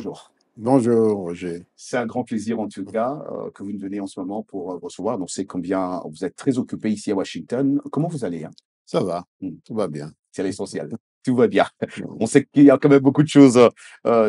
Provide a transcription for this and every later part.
bonjour. Bonjour Roger. C'est un grand plaisir en tout cas, que vous nous donnez en ce moment pour, recevoir. On sait combien vous êtes très occupé ici à Washington. Comment vous allez, hein? Ça va, Mmh, tout va bien. c'est l'essentiel. Tout va bien. Mmh. On sait qu'il y a quand même beaucoup de choses,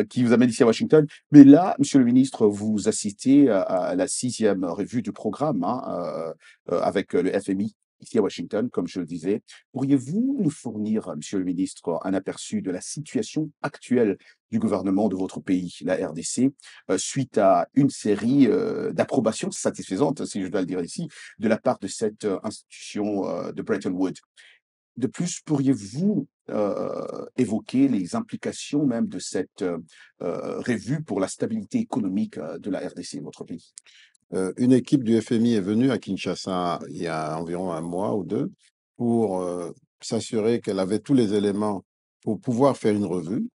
qui vous amènent ici à Washington. Mais là, monsieur le ministre, vous assistez à la 6e revue du programme, hein, avec le FMI ici à Washington, comme je le disais. Pourriez-vous nous fournir, monsieur le ministre, un aperçu de la situation actuelle du gouvernement de votre pays, la RDC, suite à une série, d'approbations satisfaisantes, si je dois le dire ici, de la part de cette, institution, de Bretton Woods? De plus, pourriez-vous, évoquer les implications même de cette, revue pour la stabilité économique, de la RDC, votre pays? Une équipe du FMI est venue à Kinshasa il y a environ un mois ou 2 pour, s'assurer qu'elle avait tous les éléments pour pouvoir faire une revue.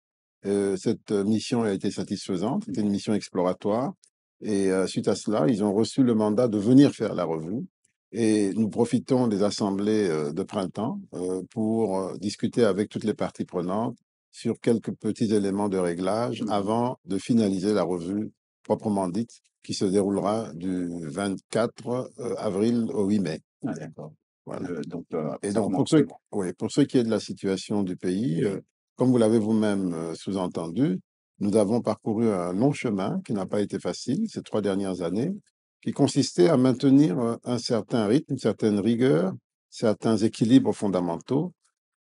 Cette mission a été satisfaisante, c'était une mission exploratoire et suite à cela, ils ont reçu le mandat de venir faire la revue et nous profitons des assemblées, de printemps, pour, discuter avec toutes les parties prenantes sur quelques petits éléments de réglage Mmh. avant de finaliser la revue proprement dite qui se déroulera du 24 avril au 8 mai. Ah d'accord. Voilà. Donc, Et ça donc, commence seulement. pour ce qui est de la situation du pays, comme vous l'avez vous-même sous-entendu, nous avons parcouru un long chemin qui n'a pas été facile ces 3 dernières années, qui consistait à maintenir un certain rythme, une certaine rigueur, certains équilibres fondamentaux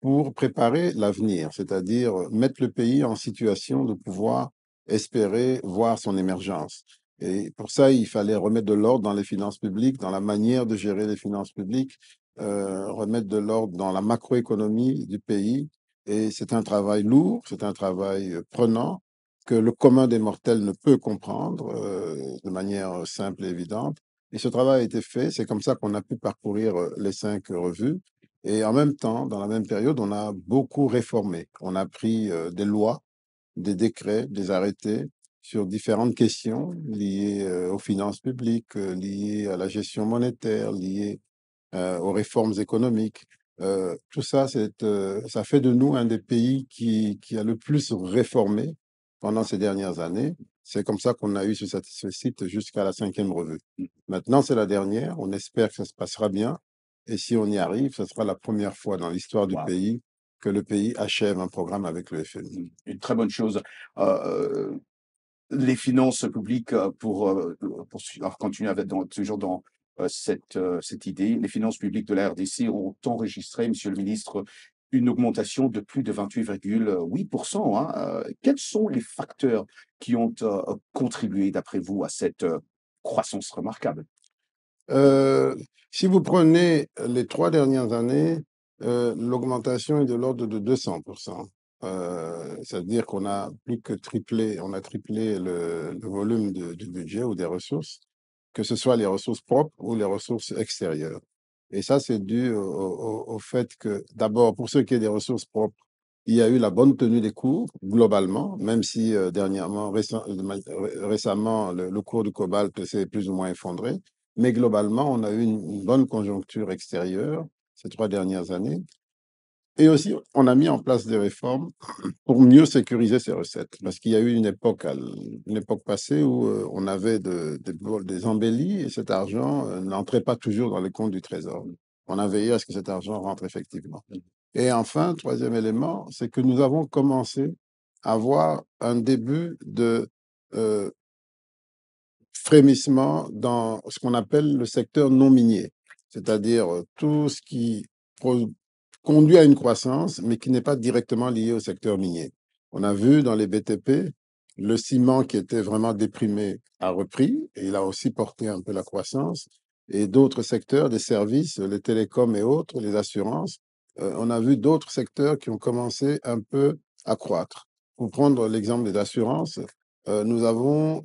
pour préparer l'avenir, c'est-à-dire mettre le pays en situation de pouvoir espérer voir son émergence. Et pour ça, il fallait remettre de l'ordre dans les finances publiques, dans la manière de gérer les finances publiques, remettre de l'ordre dans la macroéconomie du pays. Et c'est un travail lourd, c'est un travail prenant que le commun des mortels ne peut comprendre de manière simple et évidente. Et ce travail a été fait, c'est comme ça qu'on a pu parcourir les 5 revues. Et en même temps, dans la même période, on a beaucoup réformé. On a pris des lois, des décrets, des arrêtés sur différentes questions liées aux finances publiques, liées à la gestion monétaire, liées aux réformes économiques. Tout ça, ça fait de nous un des pays qui a le plus réformé pendant ces dernières années. C'est comme ça qu'on a eu ce site jusqu'à la 5e revue. Mmh. Maintenant, c'est la dernière. On espère que ça se passera bien. Et si on y arrive, ce sera la première fois dans l'histoire du Waouh! pays que le pays achève un programme avec le FMI. Mmh. Une très bonne chose. Heu, les finances publiques, alors continuer avec toujours dans, cette idée, les finances publiques de la RDC ont enregistré, monsieur le ministre, une augmentation de plus de 28,8, hein. Quels sont les facteurs qui ont, contribué d'après vous à cette, croissance remarquable? Heu, Si vous prenez les 3 dernières années, l'augmentation est de l'ordre de 200. C'est-à-dire qu'on a plus que triplé, on a triplé le volume du budget ou des ressources, que ce soit les ressources propres ou les ressources extérieures. Et ça, c'est dû au fait que, d'abord, pour ce qui est des ressources propres, il y a eu la bonne tenue des cours globalement, même si, dernièrement, récemment, le cours du cobalt s'est plus ou moins effondré. Mais globalement, on a eu une bonne conjoncture extérieure ces 3 dernières années et aussi on a mis en place des réformes pour mieux sécuriser ces recettes. Parce qu'il y a eu une époque passée où, on avait des embellis et cet argent, n'entrait pas toujours dans les comptes du trésor. On a veillé à ce que cet argent rentre effectivement. Et enfin, 3e élément, c'est que nous avons commencé à voir un début de, heu, frémissement dans ce qu'on appelle le secteur non minier, c'est-à-dire tout ce qui conduit à une croissance, mais qui n'est pas directement lié au secteur minier. On a vu dans les BTP, le ciment qui était vraiment déprimé a repris et il a aussi porté un peu la croissance. Et d'autres secteurs, des services, les télécoms et autres, les assurances, on a vu d'autres secteurs qui ont commencé un peu à croître. Pour prendre l'exemple des assurances, nous avons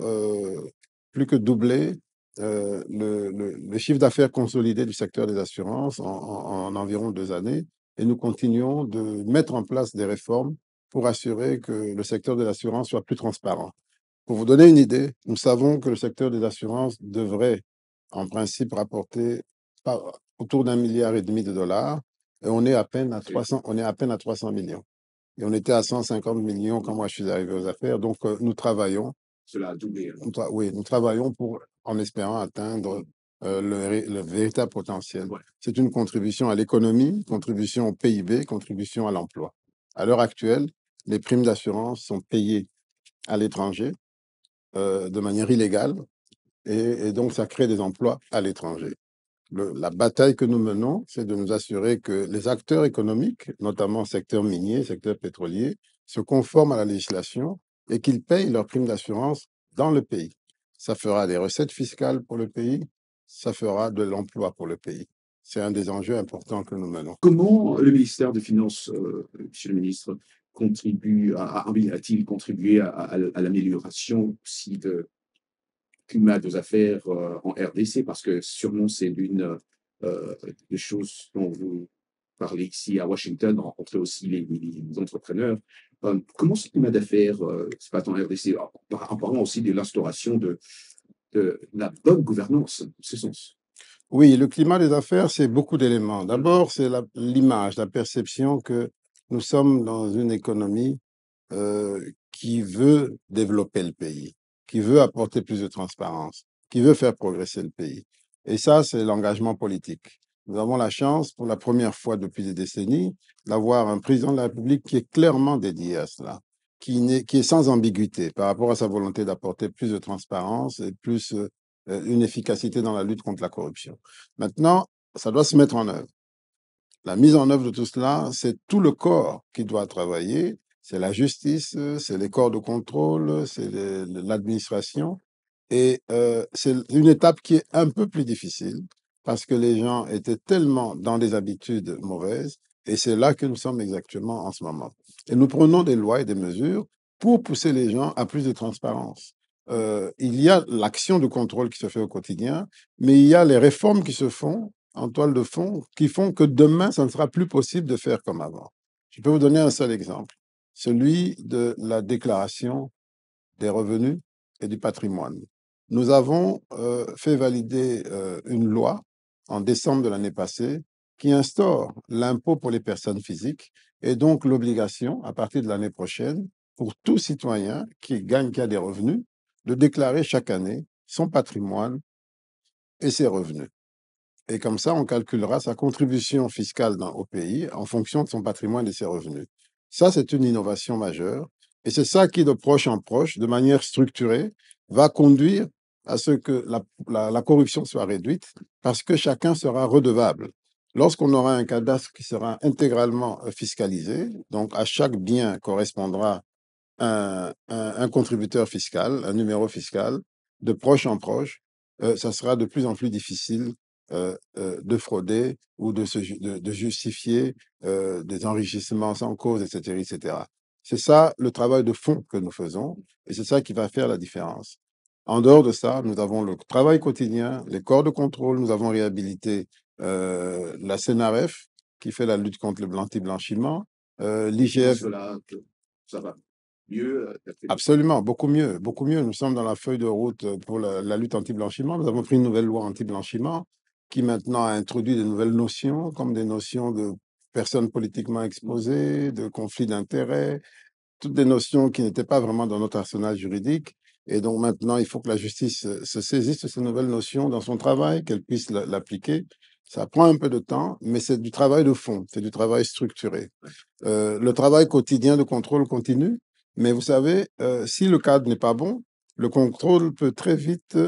plus que doublé le chiffre d'affaires consolidé du secteur des assurances en environ 2 années. Et nous continuons de mettre en place des réformes pour assurer que le secteur de l'assurance soit plus transparent. Pour vous donner une idée, nous savons que le secteur des assurances devrait, en principe, rapporter autour d'1,5 milliard de dollars et on est à peine à C'est 300, on est à peine à 300 millions. Et on était à 150 millions quand moi je suis arrivé aux affaires. Donc, nous travaillons. Cela a doublé. Oui, nous travaillons en espérant atteindre le véritable potentiel. Ouais. C'est une contribution à l'économie, contribution au PIB, contribution à l'emploi. À l'heure actuelle, les primes d'assurance sont payées à l'étranger de manière illégale et donc ça crée des emplois à l'étranger. La bataille que nous menons, c'est de nous assurer que les acteurs économiques, notamment secteur minier, secteur pétrolier, se conforment à la législation et qu'ils payent leurs primes d'assurance dans le pays. Ça fera des recettes fiscales pour le pays, ça fera de l'emploi pour le pays. C'est un des enjeux importants que nous menons. Comment le ministère des Finances, monsieur le ministre, a-t-il contribué à l'amélioration aussi de climat des affaires en RDC? Parce que sûrement c'est l'une des choses dont vous parlez ici à Washington, rencontrer aussi les entrepreneurs. Comment ce climat d'affaires se passe en RDC, en parlant aussi de l'instauration de la bonne gouvernance, en ce sens? Oui, le climat des affaires, c'est beaucoup d'éléments. D'abord, c'est l'image, la perception que nous sommes dans une économie qui veut développer le pays, qui veut apporter plus de transparence, qui veut faire progresser le pays. Et ça, c'est l'engagement politique. Nous avons la chance, pour la première fois depuis des décennies, d'avoir un président de la République qui est clairement dédié à cela, qui est sans ambiguïté par rapport à sa volonté d'apporter plus de transparence et plus une efficacité dans la lutte contre la corruption. Maintenant, ça doit se mettre en œuvre. La mise en œuvre de tout cela, c'est tout le corps qui doit travailler. C'est la justice, c'est les corps de contrôle, c'est l'administration. Et c'est une étape qui est un peu plus difficile parce que les gens étaient tellement dans des habitudes mauvaises. Et c'est là que nous sommes exactement en ce moment. Et nous prenons des lois et des mesures pour pousser les gens à plus de transparence. Il y a l'action de contrôle qui se fait au quotidien, mais il y a les réformes qui se font en toile de fond qui font que demain, ça ne sera plus possible de faire comme avant. Je peux vous donner un seul exemple, celui de la déclaration des revenus et du patrimoine. Nous avons fait valider une loi en décembre de l'année passée qui instaure l'impôt pour les personnes physiques et donc l'obligation, à partir de l'année prochaine, pour tout citoyen qui gagne, qui a des revenus, de déclarer chaque année son patrimoine et ses revenus. Et comme ça, on calculera sa contribution fiscale au pays en fonction de son patrimoine et de ses revenus. Ça, c'est une innovation majeure. Et c'est ça qui, de proche en proche, de manière structurée, va conduire à ce que la corruption soit réduite parce que chacun sera redevable. Lorsqu'on aura un cadastre qui sera intégralement fiscalisé, donc à chaque bien correspondra un contributeur fiscal, un numéro fiscal, de proche en proche, ça sera de plus en plus difficile de frauder ou de justifier des enrichissements sans cause, etc., etc. C'est ça le travail de fond que nous faisons et c'est ça qui va faire la différence. En dehors de ça, nous avons le travail quotidien, les corps de contrôle, nous avons réhabilité la CNRF qui fait la lutte contre le anti-blanchiment, l'IGF. Cela, ça va mieux. Absolument, beaucoup mieux, beaucoup mieux. Nous sommes dans la feuille de route pour la lutte anti-blanchiment. Nous avons pris une nouvelle loi anti-blanchiment qui maintenant a introduit de nouvelles notions, comme des notions de personnes politiquement exposées, de conflits d'intérêts, toutes des notions qui n'étaient pas vraiment dans notre arsenal juridique. Et donc maintenant, il faut que la justice se saisisse de ces nouvelles notions dans son travail, qu'elle puisse l'appliquer. Ça prend un peu de temps, mais c'est du travail de fond, c'est du travail structuré. Le travail quotidien de contrôle continue, mais vous savez, si le cadre n'est pas bon, le contrôle peut très vite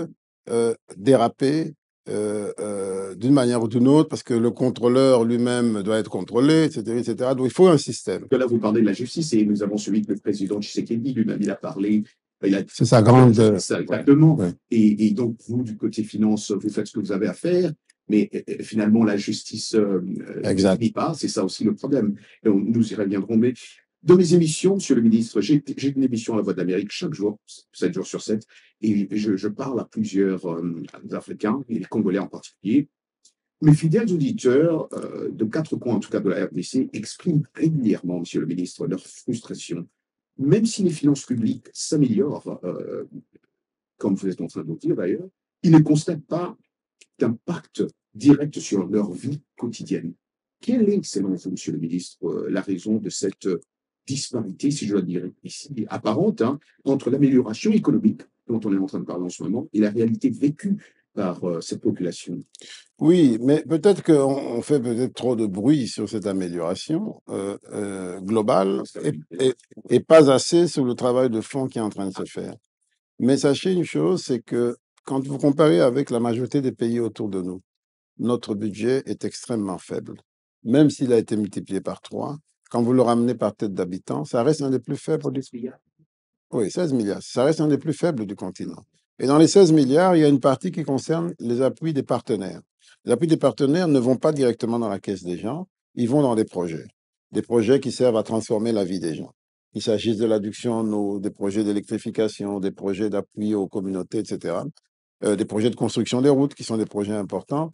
déraper d'une manière ou d'une autre, parce que le contrôleur lui-même doit être contrôlé, etc., etc. Donc il faut un système. Là, vous parlez de la justice et nous avons suivi que le président Tshisekedi lui-même, il a parlé. C'est sa grande. Ça, exactement. Ouais. Et donc, vous, du côté finance, vous faites ce que vous avez à faire, mais finalement, la justice ne dit pas. C'est ça aussi le problème. Et nous y reviendrons. Mais dans mes émissions, monsieur le ministre, j'ai une émission à la Voix d'Amérique chaque jour, 7 jours sur 7, et je parle à plusieurs Africains, et les Congolais en particulier. Mes fidèles auditeurs de 4 coins, en tout cas de la RDC, expriment régulièrement, monsieur le ministre, leur frustration. Même si les finances publiques s'améliorent, comme vous êtes en train de le dire d'ailleurs, ils ne constatent pas d'impact direct sur leur vie quotidienne. Quelle est, selon vous, monsieur le ministre, la raison de cette disparité, si je dois dire ici, apparente, hein, entre l'amélioration économique dont on est en train de parler en ce moment et la réalité vécue par cette population. Oui, mais peut-être qu'on fait peut-être trop de bruit sur cette amélioration globale et pas assez sur le travail de fond qui est en train de se faire. Mais sachez une chose, c'est que quand vous comparez avec la majorité des pays autour de nous, notre budget est extrêmement faible. Même s'il a été multiplié par 3, quand vous le ramenez par tête d'habitant, ça reste un des plus faibles du... Oui, 16 milliards. Ça reste un des plus faibles du continent. Et dans les 16 milliards, il y a une partie qui concerne les appuis des partenaires. Les appuis des partenaires ne vont pas directement dans la caisse des gens, ils vont dans des projets qui servent à transformer la vie des gens. Il s'agisse de l'adduction en eau, des projets d'électrification, des projets d'appui aux communautés, etc. Des projets de construction des routes qui sont des projets importants.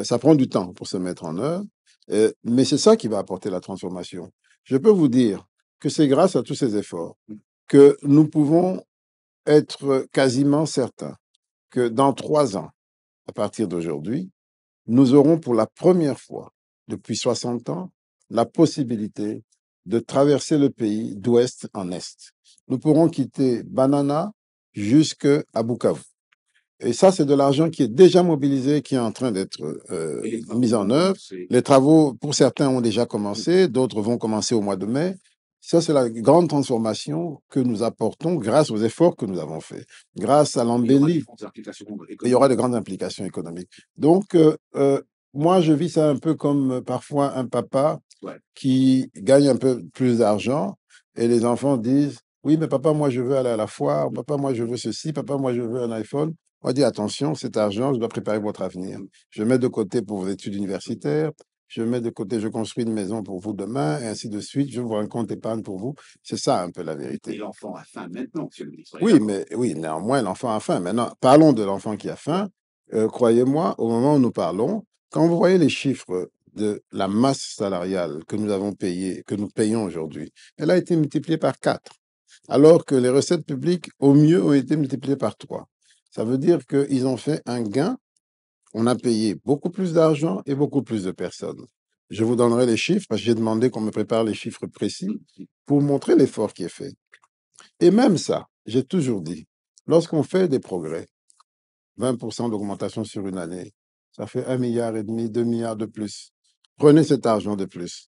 Ça prend du temps pour se mettre en œuvre, mais c'est ça qui va apporter la transformation. Je peux vous dire que c'est grâce à tous ces efforts que nous pouvons être quasiment certains que dans 3 ans, à partir d'aujourd'hui, nous aurons pour la première fois depuis 60 ans la possibilité de traverser le pays d'ouest en est. Nous pourrons quitter Banana jusqu'à Bukavu. Et ça, c'est de l'argent qui est déjà mobilisé, qui est en train d'être mis en œuvre. Les travaux, pour certains, ont déjà commencé, d'autres vont commencer au mois de mai. Ça, c'est la grande transformation que nous apportons grâce aux efforts que nous avons faits, grâce à l'embellie. Il y aura de grandes implications économiques. Donc, moi, je vis ça un peu comme parfois un papa qui gagne un peu plus d'argent et les enfants disent, oui, mais papa, moi, je veux aller à la foire, papa, moi, je veux ceci, papa, moi, je veux un iPhone. On dit, attention, cet argent, je dois préparer votre avenir. Je mets de côté pour vos études universitaires, je mets de côté, je construis une maison pour vous demain, et ainsi de suite. Je vous un compte épargne pour vous. C'est ça un peu la vérité. Et l'enfant a faim maintenant, monsieur le ministre. Oui, mais oui, néanmoins, l'enfant a faim. Maintenant, parlons de l'enfant qui a faim. Croyez-moi, au moment où nous parlons, quand vous voyez les chiffres de la masse salariale que nous avons payée, que nous payons aujourd'hui, elle a été multipliée par 4, alors que les recettes publiques, au mieux, ont été multipliées par 3. Ça veut dire qu'ils ont fait un gain. On a payé beaucoup plus d'argent et beaucoup plus de personnes. Je vous donnerai les chiffres parce que j'ai demandé qu'on me prépare les chiffres précis pour montrer l'effort qui est fait. Et même ça, j'ai toujours dit, lorsqu'on fait des progrès, 20% d'augmentation sur une année, ça fait 1,5 milliard, 2 milliards de plus. Prenez cet argent de plus.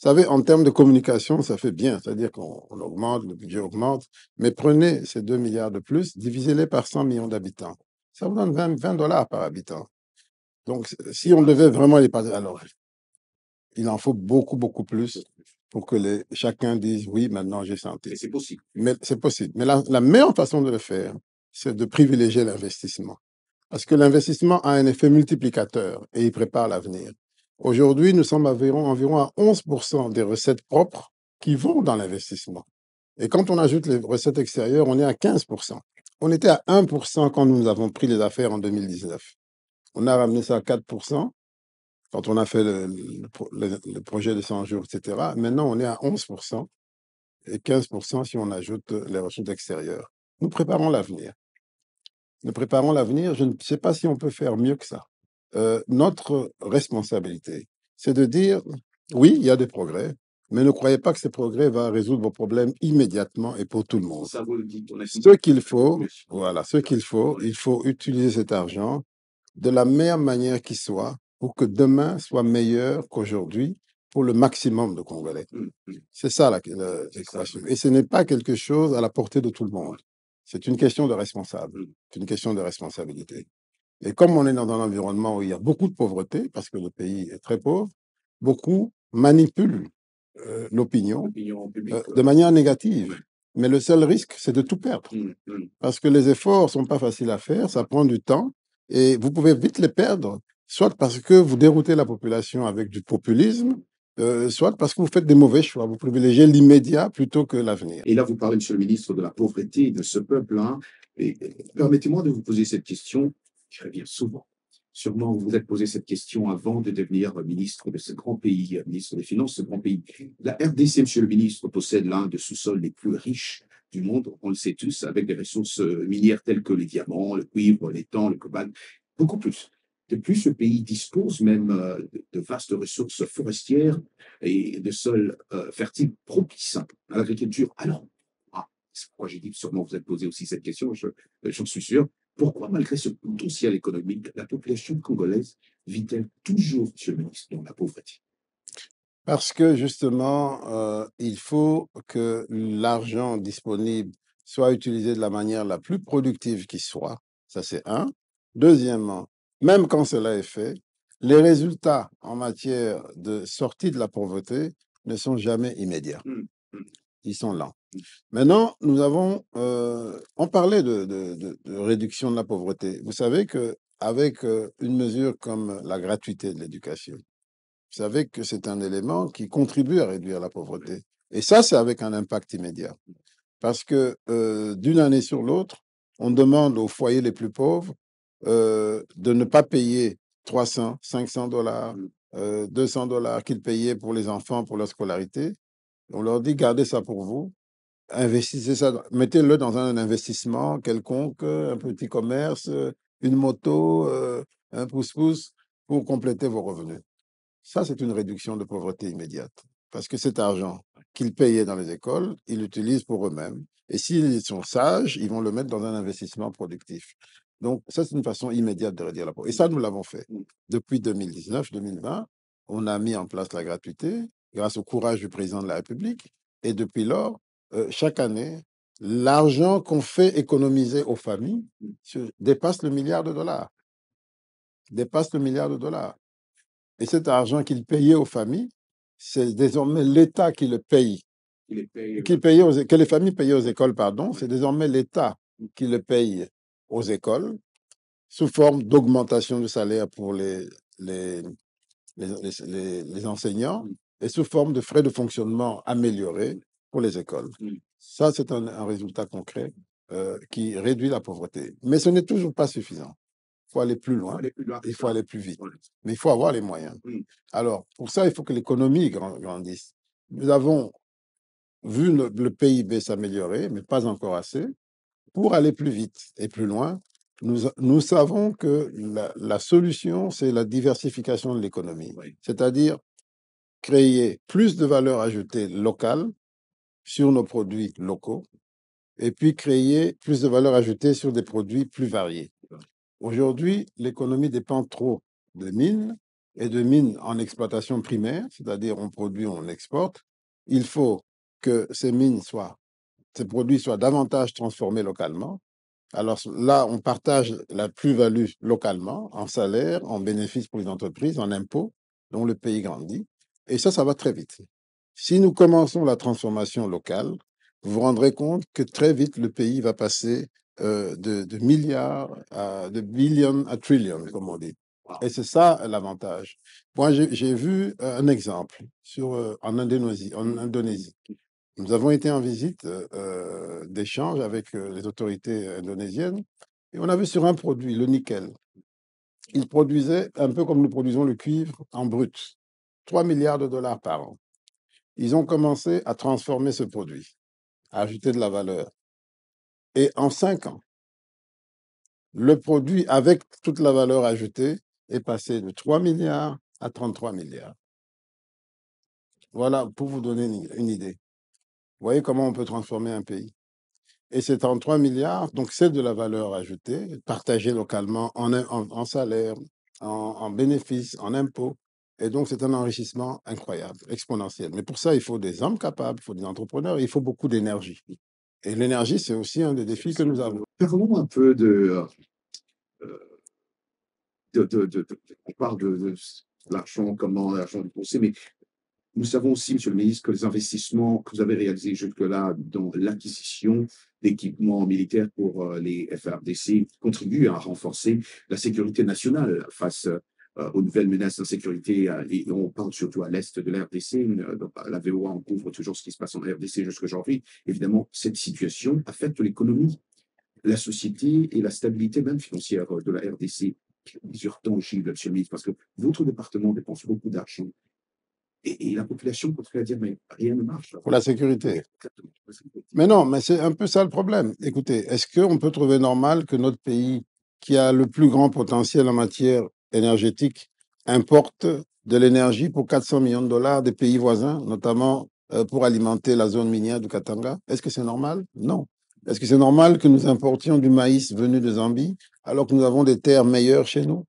Vous savez, en termes de communication, ça fait bien, c'est-à-dire qu'on augmente, le budget augmente, mais prenez ces 2 milliards de plus, divisez-les par 100 millions d'habitants. Ça vous donne 20 dollars par habitant. Donc, si on devait vraiment les passer, alors, il en faut beaucoup, beaucoup plus pour que chacun dise oui, maintenant j'ai santé. Et c'est possible. Mais c'est possible. Mais la meilleure façon de le faire, c'est de privilégier l'investissement. Parce que l'investissement a un effet multiplicateur et il prépare l'avenir. Aujourd'hui, nous sommes environ à 11% des recettes propres qui vont dans l'investissement. Et quand on ajoute les recettes extérieures, on est à 15%. On était à 1% quand nous avons pris les affaires en 2019. On a ramené ça à 4% quand on a fait le projet de 100 jours, etc. Maintenant, on est à 11% et 15% si on ajoute les ressources extérieures. Nous préparons l'avenir. Nous préparons l'avenir. Je ne sais pas si on peut faire mieux que ça. Notre responsabilité, c'est de dire, oui, il y a des progrès, mais ne croyez pas que ces progrès vont résoudre vos problèmes immédiatement et pour tout le monde. Ça, vous le dites, on a Ce qu'il faut, voilà, il faut utiliser cet argent de la meilleure manière qui soit pour que demain soit meilleur qu'aujourd'hui pour le maximum de Congolais. C'est ça l'équation. Et ce n'est pas quelque chose à la portée de tout le monde. C'est une question de responsable. C'est une question de responsabilité. Et comme on est dans un environnement où il y a beaucoup de pauvreté, parce que le pays est très pauvre, beaucoup manipulent l'opinion de manière négative. Mais le seul risque, c'est de tout perdre. Parce que les efforts sont pas faciles à faire, ça prend du temps, et vous pouvez vite les perdre, soit parce que vous déroutez la population avec du populisme, soit parce que vous faites des mauvais choix. Vous privilégiez l'immédiat plutôt que l'avenir. Et là, vous parlez, monsieur le ministre, de la pauvreté de ce peuple-là. Et permettez-moi de vous poser cette question qui revient souvent. Sûrement, vous vous êtes posé cette question avant de devenir ministre de ce grand pays, ministre des Finances de ce grand pays. La RDC, monsieur le ministre, possède l'un des sous-sols les plus riches du monde, on le sait tous, avec des ressources minières telles que les diamants, le cuivre, l'étang, le cobalt, beaucoup plus. De plus, le pays dispose même de vastes ressources forestières et de sols fertiles propices à l'agriculture. Alors, c'est pourquoi j'ai dit sûrement vous êtes posé aussi cette question, j'en suis sûr. Pourquoi, malgré ce potentiel économique, la population congolaise vit-elle toujours, monsieur le ministre, dans la pauvreté? Parce que justement, il faut que l'argent disponible soit utilisé de la manière la plus productive qui soit. Ça, c'est un. Deuxièmement, même quand cela est fait, les résultats en matière de sortie de la pauvreté ne sont jamais immédiats. Mm, mm, Ils sont lents. mm. Maintenant, nous avons, on parlait de réduction de la pauvreté. Vous savez qu'avec une mesure comme la gratuité de l'éducation, vous savez que c'est un élément qui contribue à réduire la pauvreté. Et ça, c'est avec un impact immédiat. Parce que d'une année sur l'autre, on demande aux foyers les plus pauvres de ne pas payer 300, 500 dollars, 200 dollars qu'ils payaient pour les enfants, pour leur scolarité. On leur dit, gardez ça pour vous, investissez ça, mettez-le dans un investissement quelconque, un petit commerce, une moto, un pouce-pouce, pour compléter vos revenus. Ça, c'est une réduction de pauvreté immédiate. Parce que cet argent qu'ils payaient dans les écoles, ils l'utilisent pour eux-mêmes. Et s'ils sont sages, ils vont le mettre dans un investissement productif. Donc, ça, c'est une façon immédiate de réduire la pauvreté. Et ça, nous l'avons fait. Depuis 2019-2020, on a mis en place la gratuité grâce au courage du président de la République. Et depuis lors, chaque année, l'argent qu'on fait économiser aux familles dépasse le milliard de dollars. Dépasse le milliard de dollars. Et cet argent qu'il payait aux familles, c'est désormais l'État qui le paye, que les familles payaient aux écoles, pardon, c'est désormais l'État qui le paye aux écoles sous forme d'augmentation de salaire pour les, les enseignants et sous forme de frais de fonctionnement améliorés pour les écoles. Ça, c'est un résultat concret qui réduit la pauvreté. Mais ce n'est toujours pas suffisant. Il faut aller plus loin, il faut aller plus vite, mais il faut avoir les moyens. Alors, pour ça, il faut que l'économie grandisse. Nous avons vu le PIB s'améliorer, mais pas encore assez. Pour aller plus vite et plus loin, nous savons que la solution, c'est la diversification de l'économie, c'est-à-dire créer plus de valeur ajoutée locale sur nos produits locaux et puis créer plus de valeur ajoutée sur des produits plus variés. Aujourd'hui, l'économie dépend trop de mines et de mines en exploitation primaire, c'est-à-dire on produit, on exporte. Il faut que ces ces produits soient davantage transformés localement. Alors là, on partage la plus-value localement, en salaire, en bénéfices pour les entreprises, en impôts, dont le pays grandit. Et ça va très vite. Si nous commençons la transformation locale, vous vous rendrez compte que très vite, le pays va passer de milliards, de billions à trillions, comme on dit. Et c'est ça l'avantage. Moi, j'ai vu un exemple en Indonésie. Nous avons été en visite d'échange avec les autorités indonésiennes et on a vu sur un produit, le nickel. Ils produisaient un peu comme nous produisons le cuivre en brut, 3 milliards de dollars par an. Ils ont commencé à transformer ce produit, à ajouter de la valeur. Et en 5 ans, le produit avec toute la valeur ajoutée est passé de 3 milliards à 33 milliards. Voilà, pour vous donner une idée. Vous voyez comment on peut transformer un pays. Et c'est 33 milliards, donc c'est de la valeur ajoutée, partagée localement en salaire, en bénéfices, en impôts. Et donc, c'est un enrichissement incroyable, exponentiel. Mais pour ça, il faut des hommes capables, il faut des entrepreneurs, il faut beaucoup d'énergie. Et l'énergie, c'est aussi un des défis que nous avons. Parlons un peu on parle de l'argent, comment l'argent est dépensé, mais nous savons aussi, monsieur le ministre, que les investissements que vous avez réalisés jusque-là dans l'acquisition d'équipements militaires pour les FARDC contribuent à renforcer la sécurité nationale face aux nouvelles menaces d'insécurité. Et on parle surtout à l'est de la RDC. Donc, la VOA en couvre toujours ce qui se passe en RDC jusqu'aujourd'hui. Évidemment, cette situation affecte l'économie, la société et la stabilité même financière de la RDC. Mesures tangibles, monsieur le ministre, parce que votre département dépense beaucoup d'argent et la population continue à dire, mais rien ne marche. Pour la sécurité. Mais non, mais c'est un peu ça le problème. Écoutez, est-ce qu'on peut trouver normal que notre pays, qui a le plus grand potentiel en matière énergétique importe de l'énergie pour 400 millions de dollars des pays voisins, notamment pour alimenter la zone minière du Katanga. Est-ce que c'est normal? Non. Est-ce que c'est normal que nous importions du maïs venu de Zambie alors que nous avons des terres meilleures chez nous?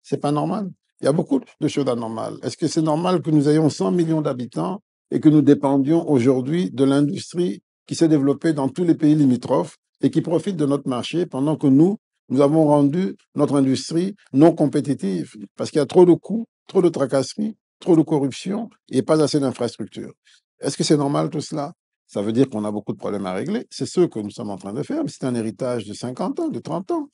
C'est pas normal. Il y a beaucoup de choses anormales. Est-ce que c'est normal que nous ayons 100 millions d'habitants et que nous dépendions aujourd'hui de l'industrie qui s'est développée dans tous les pays limitrophes et qui profite de notre marché pendant que nous avons rendu notre industrie non compétitive parce qu'il y a trop de coûts, trop de tracasseries, trop de corruption et pas assez d'infrastructures. Est-ce que c'est normal tout cela? Ça veut dire qu'on a beaucoup de problèmes à régler. C'est ce que nous sommes en train de faire, mais c'est un héritage de 50 ans, de 30 ans.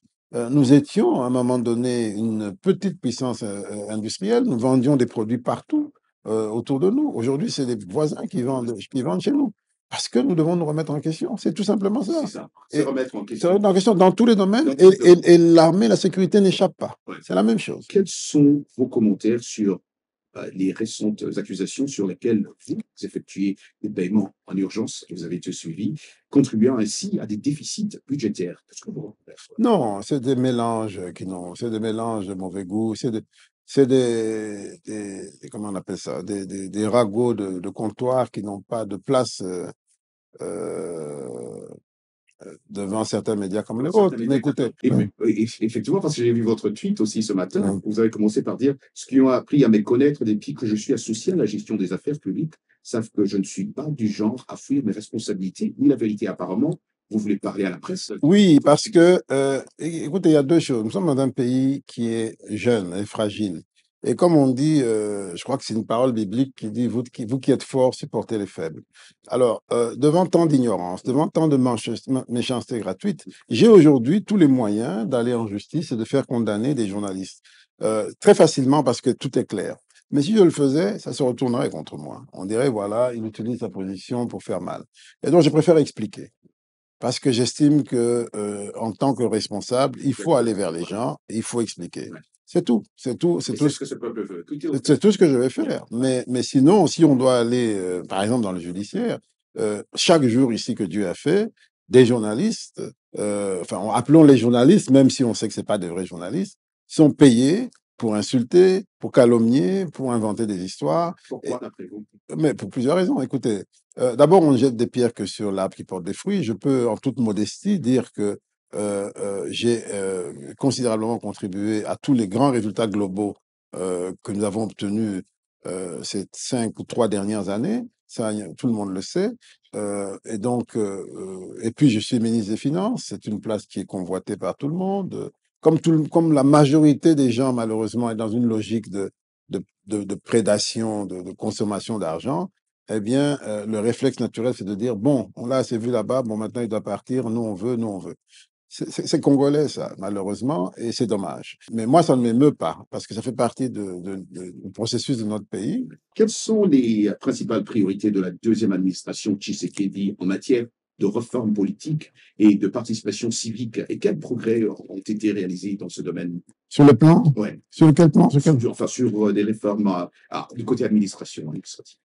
Nous étions à un moment donné une petite puissance industrielle, nous vendions des produits partout autour de nous. Aujourd'hui, c'est les voisins qui vendent chez nous. Parce que nous devons nous remettre en question. C'est tout simplement ça. C'est ça, se Et remettre en se question. remettre en question dans tous les domaines. Dans tous les domaines. Et l'armée, la sécurité n'échappe pas. Ouais. C'est la même chose. Quels sont vos commentaires sur les récentes accusations sur lesquelles vous effectuez des paiements en urgence, et vous avez été suivi, contribuant ainsi à des déficits budgétaires? Qu'est-ce que vous Non, c'est des mélanges c'est des mélanges de mauvais goût, c'est comment on appelle ça, des ragots de comptoir qui n'ont pas de place euh, devant certains médias comme les certains vôtres. Mais médias écoutez, et effectivement, parce que j'ai vu votre tweet aussi ce matin, hum, vous avez commencé par dire: «Ce qui ont appris à me connaître depuis que je suis associé à la gestion des affaires publiques savent que je ne suis pas du genre à fuir mes responsabilités ni la vérité». Apparemment, vous voulez parler à la presse? oui, parce que, écoutez, il y a deux choses. Nous sommes dans un pays qui est jeune et fragile. Et comme on dit, je crois que c'est une parole biblique qui dit, vous qui êtes forts, supportez les faibles. Alors, devant tant d'ignorance, devant tant de méchanceté gratuite, j'ai aujourd'hui tous les moyens d'aller en justice et de faire condamner des journalistes. Très facilement parce que tout est clair. Mais si je le faisais, ça se retournerait contre moi. On dirait, voilà, il utilise sa position pour faire mal. Et donc, je préfère expliquer. Parce que j'estime que, en tant que responsable, il faut aller vers les gens, il faut expliquer. Ouais. C'est tout, c'est tout, c'est Et tout, c'est ce que ce peuple veut. Écoutez, c'est tout ce que je vais faire. Mais sinon, si on doit aller, par exemple, dans le judiciaire, chaque jour ici que Dieu a fait, des journalistes, enfin, appelons les journalistes, même si on sait que c'est pas des vrais journalistes, sont payés pour insulter, pour calomnier, pour inventer des histoires. pourquoi d'après vous? Mais pour plusieurs raisons. Écoutez, d'abord, on ne jette des pierres que sur l'arbre qui porte des fruits. Je peux, en toute modestie, dire que j'ai considérablement contribué à tous les grands résultats globaux que nous avons obtenus ces 5 ou 3 dernières années. Ça, tout le monde le sait. Et donc, et puis, je suis ministre des Finances. C'est une place qui est convoitée par tout le monde. Comme la majorité des gens, malheureusement, est dans une logique de prédation, de consommation d'argent, eh bien, le réflexe naturel, c'est de dire, bon, on l'a assez vu là-bas, bon, maintenant il doit partir, nous on veut, nous on veut. C'est congolais, ça, malheureusement, et c'est dommage. Mais moi, ça ne m'émeut pas, parce que ça fait partie du processus de notre pays. Quelles sont les principales priorités de la deuxième administration Tshisekedi en matière de réforme politique et de participation civique? Et quels progrès ont été réalisés dans ce domaine? Sur le plan? Ouais. Sur quel plan? Enfin, sur des réformes du côté administratif.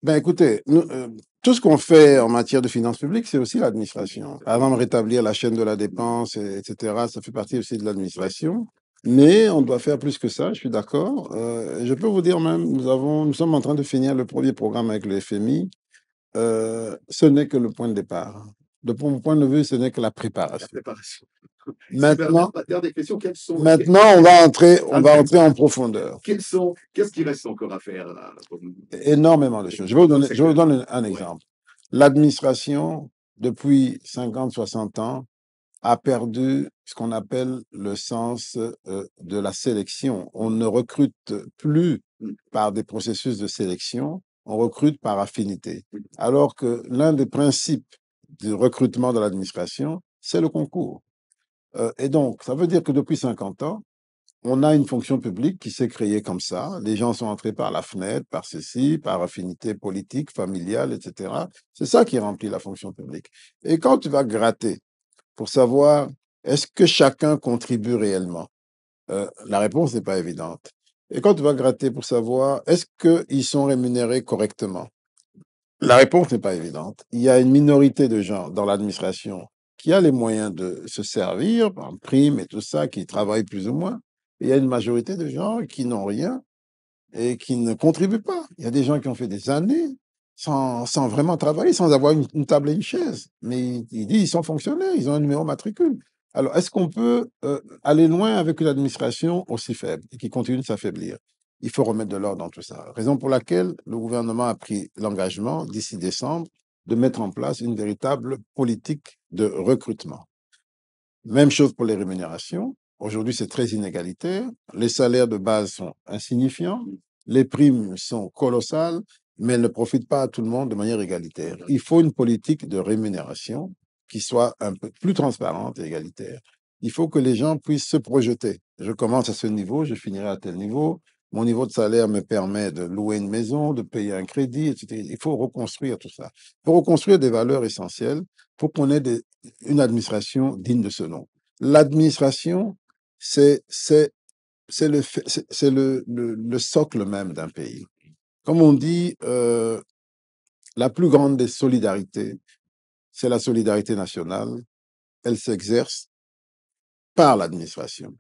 Ben écoutez, tout ce qu'on fait en matière de finances publiques, c'est aussi l'administration. Par exemple, rétablir la chaîne de la dépense, etc., ça fait partie aussi de l'administration. Mais on doit faire plus que ça, je suis d'accord. Je peux vous dire même, nous sommes en train de finir le premier programme avec le FMI. Ce n'est que le point de départ. De mon point de vue, ce n'est que la La préparation. préparation. Maintenant, Dernière question, on va entrer en profondeur. qu'est-ce qui reste encore à faire Énormément de choses. Je vais vous donner un exemple. L'administration, depuis 50, 60 ans, a perdu ce qu'on appelle le sens de la sélection. On ne recrute plus par des processus de sélection, on recrute par affinité. Alors que l'un des principes du recrutement de l'administration, c'est le concours. Et donc, ça veut dire que depuis 50 ans, on a une fonction publique qui s'est créée comme ça. Les gens sont entrés par la fenêtre, par ceci, par affinité politique, familiale, etc. C'est ça qui remplit la fonction publique. Et quand tu vas gratter pour savoir est-ce que chacun contribue réellement, la réponse n'est pas évidente. Et quand tu vas gratter pour savoir est-ce qu'ils sont rémunérés correctement, la réponse n'est pas évidente. Il y a une minorité de gens dans l'administration qui a les moyens de se servir, par prime et tout ça, qui travaillent plus ou moins. Et il y a une majorité de gens qui n'ont rien et qui ne contribuent pas. Il y a des gens qui ont fait des années sans vraiment travailler, sans avoir une table et une chaise. Mais ils disent qu'ils sont fonctionnaires, ils ont un numéro matricule. Alors, est-ce qu'on peut aller loin avec une administration aussi faible et qui continue de s'affaiblir? Il faut remettre de l'ordre dans tout ça. Raison pour laquelle le gouvernement a pris l'engagement, d'ici décembre, de mettre en place une véritable politique de recrutement. Même chose pour les rémunérations. Aujourd'hui, c'est très inégalitaire. Les salaires de base sont insignifiants. Les primes sont colossales, mais elles ne profitent pas à tout le monde de manière égalitaire. Il faut une politique de rémunération qui soit un peu plus transparente et égalitaire. Il faut que les gens puissent se projeter. Je commence à ce niveau, je finirai à tel niveau. Mon niveau de salaire me permet de louer une maison, de payer un crédit, etc. Il faut reconstruire tout ça. Pour reconstruire des valeurs essentielles, il faut qu'on ait une administration digne de ce nom. L'administration, c'est le socle même d'un pays. Comme on dit, la plus grande des solidarités, c'est la solidarité nationale. Elle s'exerce par l'administration.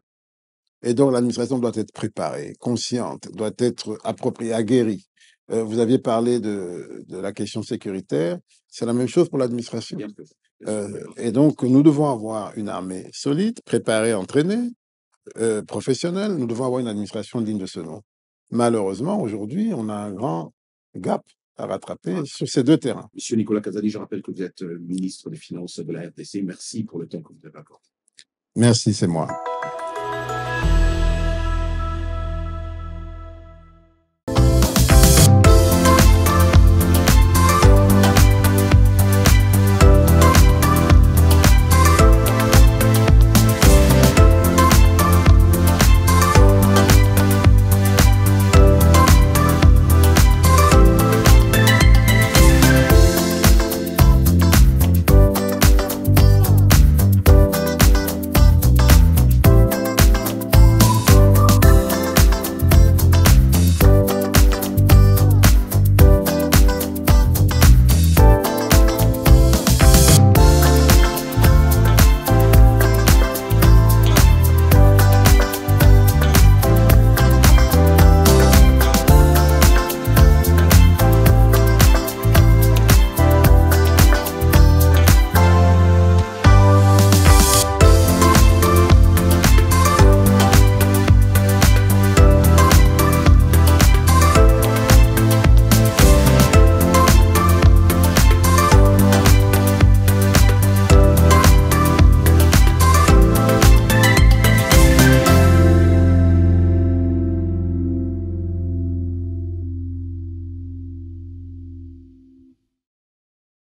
Et donc, l'administration doit être préparée, consciente, doit être appropriée, aguerrie. Vous aviez parlé de la question sécuritaire. C'est la même chose pour l'administration. Et donc, nous devons avoir une armée solide, préparée, entraînée, professionnelle. Nous devons avoir une administration digne de ce nom. Malheureusement, aujourd'hui, on a un grand gap à rattraper sur ces deux terrains. Monsieur Nicolas Casali, je rappelle que vous êtes ministre des Finances de la RDC. Merci pour le temps que vous avez accordé. Merci, c'est moi.